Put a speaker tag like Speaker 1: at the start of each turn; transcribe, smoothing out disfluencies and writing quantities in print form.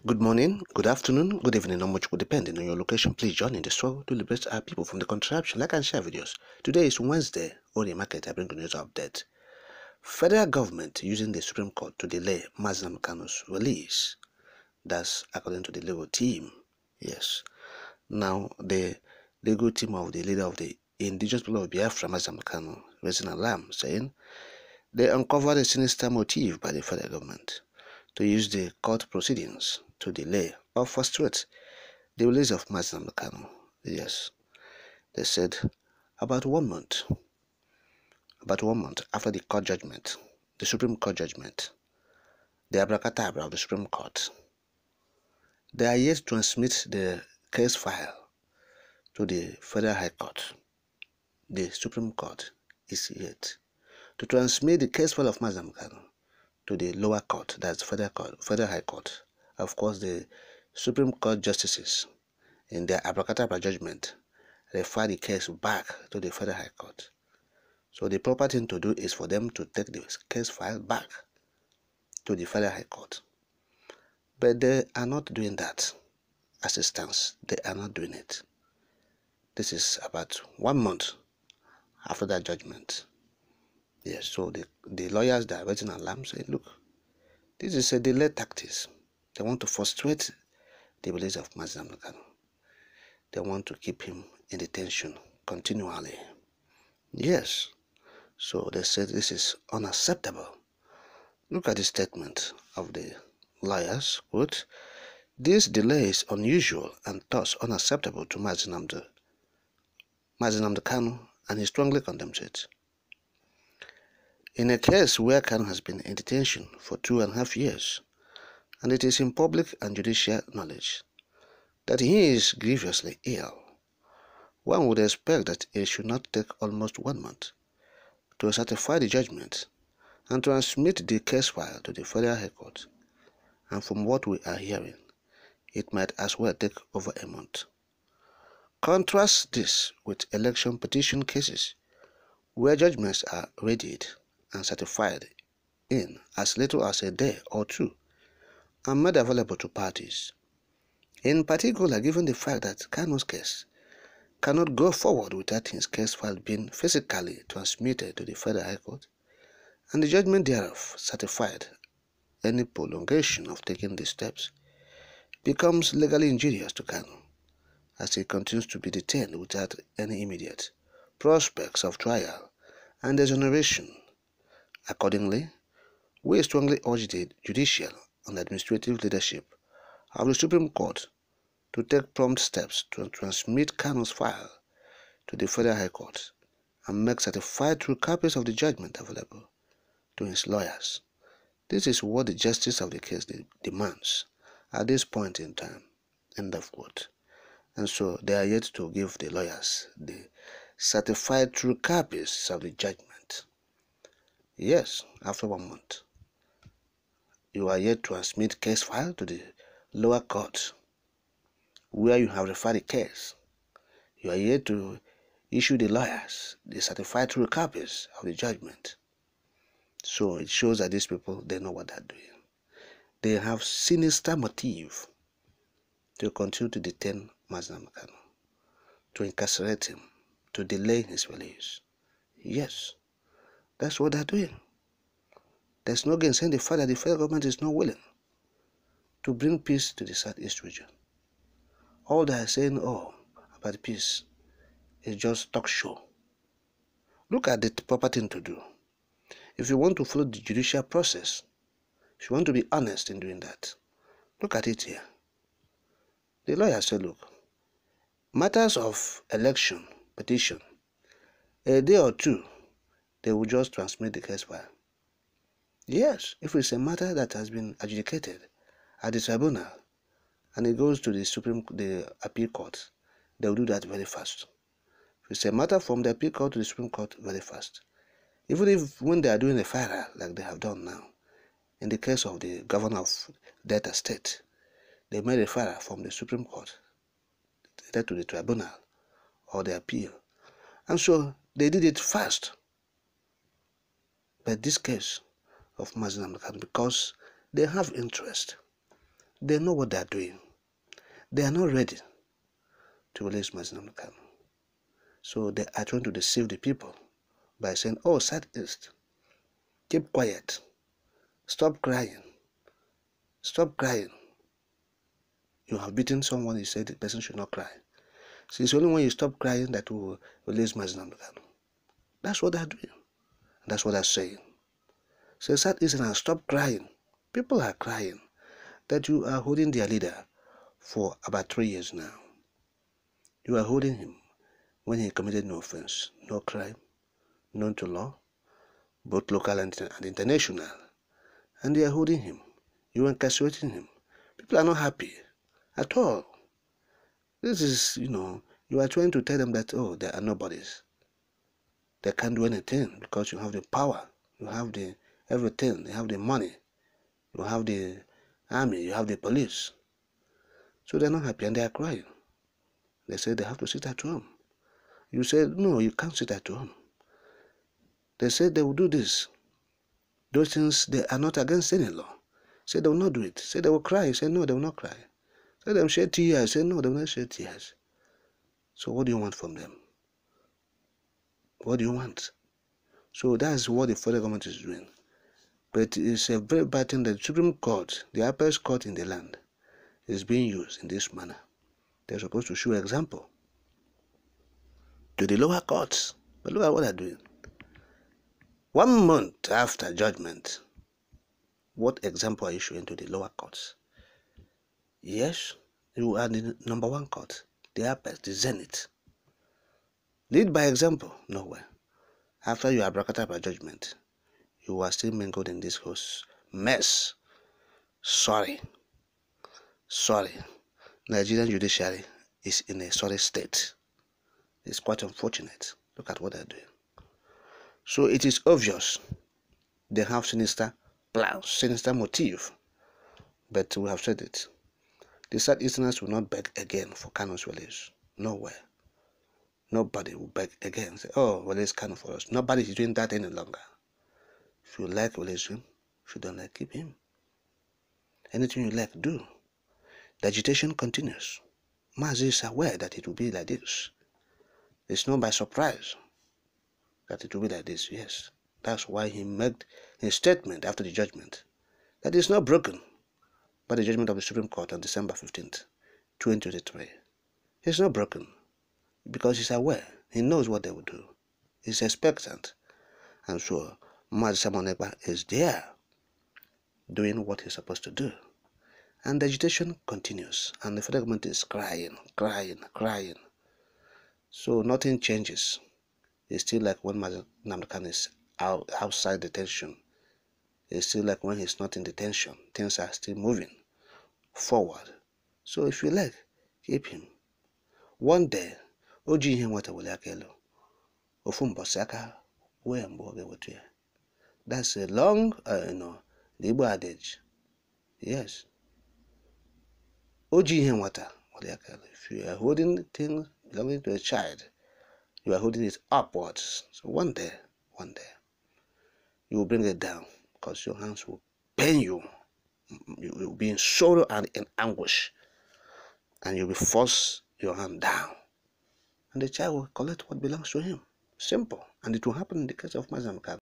Speaker 1: Good morning, good afternoon, good evening, or much will depending on your location. Please join in the struggle to liberate our people from the contraption. Like and share videos. Today is Wednesday. On the market, I bring the news update. Federal government using the Supreme Court to delay Mazi Kano's release. That's according to the legal team. Yes. Now, the legal team of the leader of the indigenous people of Biafra, Mazi Kano, raising alarm, saying they uncovered a sinister motive by the federal government to use the court proceedings to delay or frustrate the release of Mazi Kano. Yes, they said about one month after the court judgment, the Supreme Court judgment, the abracadabra of the Supreme Court, they are yet to transmit the case file to the Federal High Court. The Supreme Court is yet to transmit the case file of Mazi Kano to the lower court, that's Federal High Court. Of course, the Supreme Court justices, in their abracadabra judgment, refer the case back to the Federal High Court. So the proper thing to do is for them to take the case file back to the Federal High Court. But they are not doing that. As it stands, they are not doing it. This is about 1 month after that judgment. Yes, so the lawyers that are raising alarm say, look, this is a delay tactics. They want to frustrate the release of Mazi Kano. They want to keep him in detention continually. Yes, so they said this is unacceptable. Look at the statement of the lawyers, quote, this delay is unusual and thus unacceptable to Mazi Kano, and he strongly condemns it. In a case where Kano has been in detention for 2.5 years, and it is in public and judicial knowledge that he is grievously ill, one would expect that it should not take almost 1 month to certify the judgment and transmit the case file to the Federal High Court. And from what we are hearing, it might as well take over a month. Contrast this with election petition cases where judgments are readied and certified in as little as a day or two and made available to parties. In particular, given the fact that Kano's case cannot go forward without his case file being physically transmitted to the Federal High Court and the judgment thereof certified, any prolongation of taking these steps becomes legally injurious to Kano, as he continues to be detained without any immediate prospects of trial and exoneration. Accordingly, we strongly urge the judicial and administrative leadership of the Supreme Court to take prompt steps to transmit Kano's file to the Federal High Court and make certified true copies of the judgment available to his lawyers. This is what the justice of the case demands at this point in time. End of quote. And so they are yet to give the lawyers the certified true copies of the judgment. Yes, after 1 month, you are yet to transmit case file to the lower court where you have referred the case. You are yet to issue the lawyers the certified true copies of the judgment. So it shows that these people, they know what they're doing. They have sinister motive to continue to detain Mazi Kano, to incarcerate him, to delay his release. Yes, that's what they're doing. There's no gainsaying the fact that the federal government is not willing to bring peace to the Southeast region. All they are saying, about peace is just talk show. Look at the proper thing to do. If you want to follow the judicial process, if you want to be honest in doing that, look at it here. The lawyer said, look, matters of election, petition, a day or two, they will just transmit the case file. Yes, if it's a matter that has been adjudicated at the tribunal and it goes to the appeal court, they will do that very fast. If it's a matter from the appeal court to the Supreme Court, very fast. Even if when they are doing a FIRA like they have done now, in the case of the governor of Delta State, they made a FIRA from the Supreme Court either to the tribunal or the appeal. And so they did it fast. But this case of Mazi Kano, because they have interest, They know what they are doing. They are not ready to release Mazi Nnamdi Kanu. So they are trying to deceive the people by saying, oh, Southeast, keep quiet. Stop crying. Stop crying. You have beaten someone, you said the person should not cry. So it's only when you stop crying that we will release Mazi Nnamdi Kanu. That's what they're doing. That's what they're saying. So Southeasterners, stop crying. People are crying that you are holding their leader for about 3 years now. You are holding him when he committed no offense, no crime, known to law, both local and international. And they are holding him. You are incarcerating him. People are not happy at all. This is, you are trying to tell them that, oh, they are nobodies. They can't do anything because you have the power. You have the everything. You have the money. You have the army. You have the police. So they're not happy and they are crying. They say they have to sit at home. You said, no, you can't sit at home. They said they will do this. Those things, they are not against any law. Say they will not do it. Say they will cry. Say no, they will not cry. Say they will shed tears. Say no, they will not shed tears. So what do you want from them? What do you want? So that's what the federal government is doing. But it's a very bad thing that the Supreme Court, the highest court in the land, is being used in this manner. They're supposed to show example to the lower courts. But look at what they're doing. 1 month after judgment, what example are you showing to the lower courts? Yes, you are the number 1 court, the apex, the zenith. Lead by example, nowhere. After you are abracadabra judgment, you are still mingled in this whole mess. Sorry. Nigerian judiciary is in a sorry state. It's quite unfortunate. Look at what they're doing. So it is obvious they have sinister plans, sinister motive. But we have said it. The Southeasterners will not beg again for Kanu's release. Nowhere. Nobody will beg again. Say, oh, release Kanu for us. Nobody is doing that any longer. If you like, release him. If you don't like, keep him. Anything you like, do. The agitation continues. Mazi is aware that it will be like this. It's not by surprise that it will be like this, yes. That's why he made a statement after the judgment that it's not broken by the judgment of the Supreme Court on December 15th, 2023. It's not broken because he's aware. He knows what they will do. He's expectant. And so Mazi Samonegba is there doing what he's supposed to do. And the agitation continues. And the federal government is crying. So nothing changes. It's still like when Mazi Nnamdi Kanu is outside detention. It's still like when he's not in detention. Things are still moving forward. So if you like, keep him. One day, oji ihe nwata wele aka elu. Ofu mbosi aka wee mgbe oge wetu ya. That's a long, the Igbo adage. Yes. Oji ihe nwata wele aka elu. If you are holding things belonging to a child, you are holding it upwards. So one day, you will bring it down because your hands will pain you. You will be in sorrow and in anguish. And you'll be forced your hand down. And the child will collect what belongs to him. Simple. And it will happen in the case of Mazi Nnamdi Kanu.